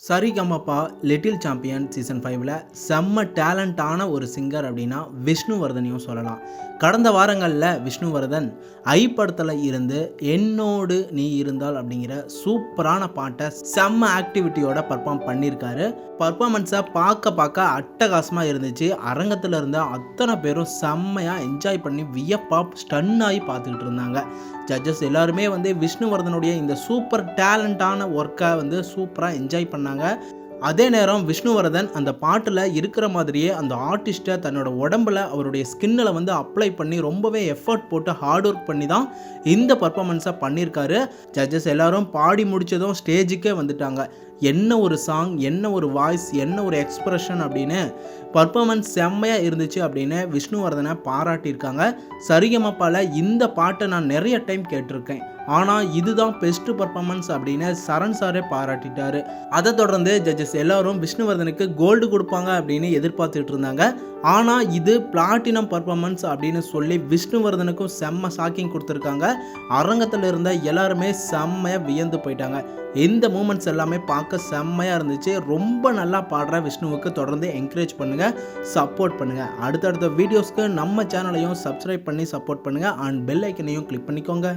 Sa Re Ga Ma Pa little champion season 5ல் செம்ம டேலண்டான ஒரு singer அப்படின்னா விஷ்ணுவர்தனையும் சொல்லலாம். கடந்த வாரங்களில் விஷ்ணுவர்தன் ஐ படத்தில் இருந்து என்னோடு நீ இருந்தால் அப்படிங்கிற சூப்பரான பாட்டை செம்ம ஆக்டிவிட்டியோட பர்ஃபார்ம் பண்ணியிருக்காரு. பர்ஃபார்மன்ஸை பார்க்க அட்டகாசமாக இருந்துச்சு. அரங்கத்தில் இருந்த அத்தனை பேரும் செம்மையாக என்ஜாய் பண்ணி வியப்பாக ஸ்டன் ஆகி பார்த்துக்கிட்டு இருந்தாங்க. ஜட்ஜஸ் எல்லாருமே விஷ்ணுவர்தனுடைய இந்த சூப்பர் டேலண்டான ஒர்க்கை சூப்பராக என்ஜாய் பண்ணாங்க. அதே நேரம் விஷ்ணுவர்தன் அந்த பாட்டில் இருக்கிற மாதிரியே அந்த ஆர்டிஸ்ட்டை தன்னோட உடம்புல அவருடைய ஸ்கின்னில் அப்ளை பண்ணி ரொம்பவே எஃபர்ட் போட்டு ஹார்ட் ஒர்க் பண்ணி தான் இந்த பர்ஃபார்மன்ஸை பண்ணியிருக்காரு. ஜட்ஜஸ் எல்லாரும் பாடி முடித்ததும் ஸ்டேஜுக்கே வந்துட்டாங்க. என்ன ஒரு சாங், என்ன ஒரு வாய்ஸ், என்ன ஒரு எக்ஸ்பிரஷன் அப்படின்னு பர்ஃபார்மன்ஸ் செம்மையாக இருந்துச்சு அப்படின்னு விஷ்ணுவர்தனை பாராட்டியிருக்காங்க. சரிகமபால இந்த பாட்டை நான் நிறைய டைம் கேட்டிருக்கேன், ஆனால் இதுதான் பெஸ்ட் பர்ஃபார்மன்ஸ் அப்படின்னு சரண் சாரே பாராட்டிட்டாரு. அதை தொடர்ந்து ஜட்ஜஸ் எல்லாரும் விஷ்ணுவர்தனுக்கு கோல்டு கொடுப்பாங்க அப்படின்னு எதிர்பார்த்துட்டு இருந்தாங்க. ஆனால் இது பிளாட்டினம் பர்ஃபார்மன்ஸ் அப்படின்னு சொல்லி விஷ்ணுவர்தனுக்கும் செம்ம ஷாக்கிங் கொடுத்துருக்காங்க. அரங்கத்தில் இருந்த எல்லாருமே செம்மையாக வியந்து போயிட்டாங்க. இந்த மூமெண்ட்ஸ் எல்லாமே பார்க்க செம்மையாக இருந்துச்சு. ரொம்ப நல்லா பாடுற விஷ்ணுவுக்கு தொடர்ந்து என்கரேஜ் பண்ணுங்கள், சப்போர்ட் பண்ணுங்கள். அடுத்தடுத்த வீடியோஸ்க்கு நம்ம சேனலையும் சப்ஸ்கிரைப் பண்ணி சப்போர்ட் பண்ணுங்கள் அண்ட் பெல் ஐக்கனையும் கிளிக் பண்ணிக்கோங்க.